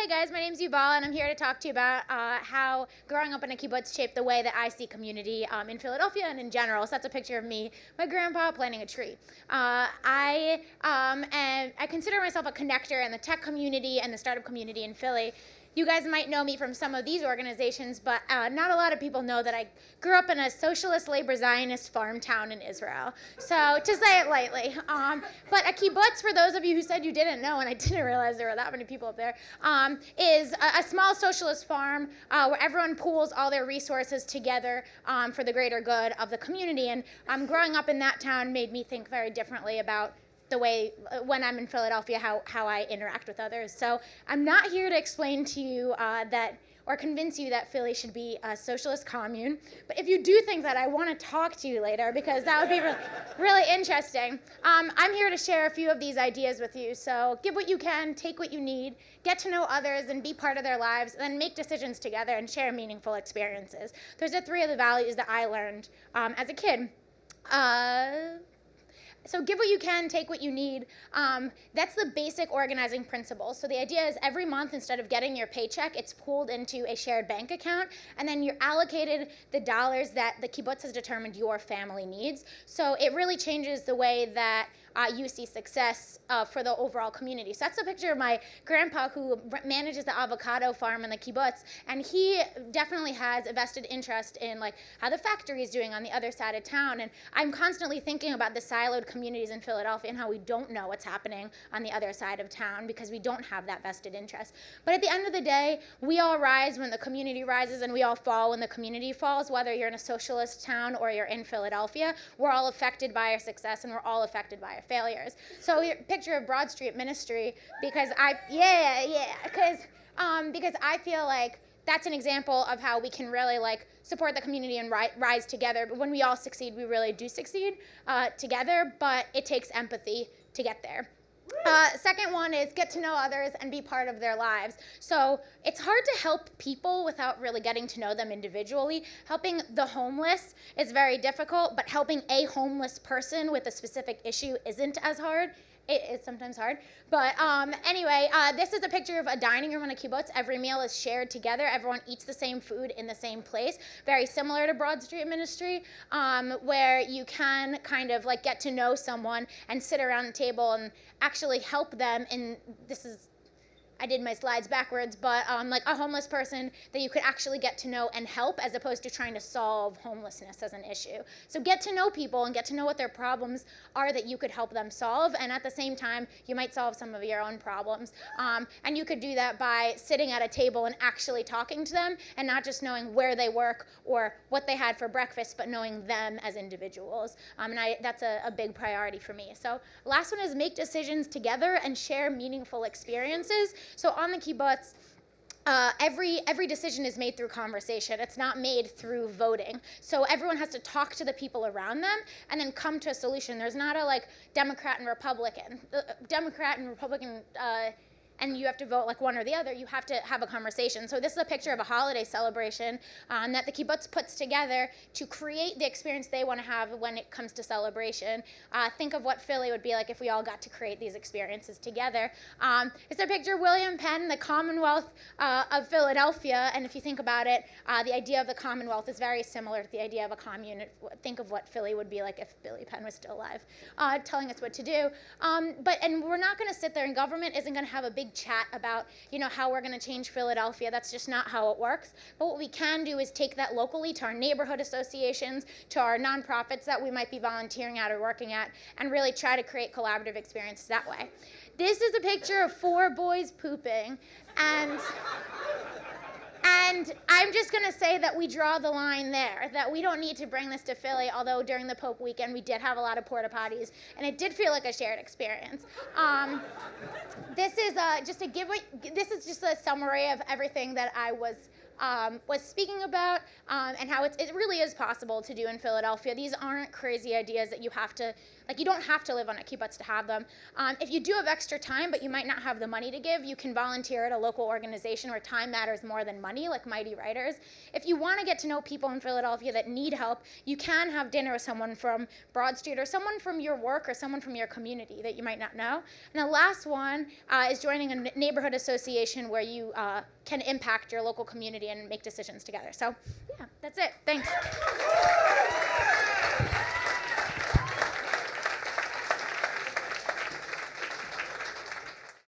Hey guys, my name's Yuval, and I'm here to talk to you about how growing up in a kibbutz shaped the way that I see community in Philadelphia and in general. So that's a picture of me, my grandpa planting a tree. I consider myself a connector in the tech community and the startup community in Philly. You guys might know me from some of these organizations, but not a lot of people know that I grew up in a socialist labor Zionist farm town in Israel. So, to say it lightly. But a kibbutz, for those of you who said you didn't know, and I didn't realize there were that many people up there, is a small socialist farm where everyone pools all their resources together for the greater good of the community. And growing up in that town made me think very differently about the way, when I'm in Philadelphia, how I interact with others. So I'm not here to explain to you or convince you that Philly should be a socialist commune. But if you do think that, I want to talk to you later, because that would be really interesting. I'm here to share a few of these ideas with you. So give what you can, take what you need, get to know others and be part of their lives, and then make decisions together and share meaningful experiences. Those are three of the values that I learned as a kid. So give what you can, take what you need. That's the basic organizing principle. So the idea is every month, instead of getting your paycheck, it's pooled into a shared bank account, and then you're allocated the dollars that the kibbutz has determined your family needs. So it really changes the way that you see success for the overall community. So that's a picture of my grandpa, who manages the avocado farm in the kibbutz, and he definitely has a vested interest in how the factory is doing on the other side of town. And I'm constantly thinking about the siloed communities in Philadelphia and how we don't know what's happening on the other side of town because we don't have that vested interest. But at the end of the day, we all rise when the community rises, and we all fall when the community falls. Whether you're in a socialist town or you're in Philadelphia, we're all affected by our success, and we're all affected by our failures. So your picture of Broad Street Ministry, because because I feel like that's an example of how we can really support the community and rise together. But when we all succeed, we really do succeed together, but it takes empathy to get there. Second one is get to know others and be part of their lives. So it's hard to help people without really getting to know them individually. Helping the homeless is very difficult, but helping a homeless person with a specific issue isn't as hard. It is sometimes hard. But anyway, this is a picture of a dining room in a kibbutz. Every meal is shared together. Everyone eats the same food in the same place. Very similar to Broad Street Ministry, where you can kind of get to know someone and sit around the table and actually help them. And I did my slides backwards, but a homeless person that you could actually get to know and help, as opposed to trying to solve homelessness as an issue. So get to know people and get to know what their problems are that you could help them solve, and at the same time, you might solve some of your own problems. And you could do that by sitting at a table and actually talking to them, and not just knowing where they work or what they had for breakfast, but knowing them as individuals. And that's a big priority for me. So last one is make decisions together and share meaningful experiences. So on the kibbutz, every decision is made through conversation. It's not made through voting. So everyone has to talk to the people around them and then come to a solution. There's not a Democrat and Republican. And you have to vote one or the other. You have to have a conversation. So this is a picture of a holiday celebration that the kibbutz puts together to create the experience they want to have when it comes to celebration. Think of what Philly would be like if we all got to create these experiences together. It's a picture of William Penn, the Commonwealth of Philadelphia. And if you think about it, the idea of the Commonwealth is very similar to the idea of a commune. Think of what Philly would be like if Billy Penn was still alive, telling us what to do. And we're not going to sit there, and government isn't going to have a big chat about how we're going to change Philadelphia. That's just not how it works. But what we can do is take that locally to our neighborhood associations, to our nonprofits that we might be volunteering at or working at, and really try to create collaborative experiences that way. This is a picture of 4 boys pooping, and I'm just going to say that we draw the line there, that we don't need to bring this to Philly, although during the Pope weekend we did have a lot of porta potties, and it did feel like a shared experience. This is just a summary of everything that I was was speaking about, and how it really is possible to do in Philadelphia. These aren't crazy ideas that you have to, like, you don't have to live on a kibbutz to have them. If you do have extra time, but you might not have the money to give, you can volunteer at a local organization where time matters more than money, like Mighty Writers. If you want to get to know people in Philadelphia that need help, you can have dinner with someone from Broad Street or someone from your work or someone from your community that you might not know. And the last one is joining a neighborhood association where you can impact your local community and make decisions together. So yeah, that's it. Thanks.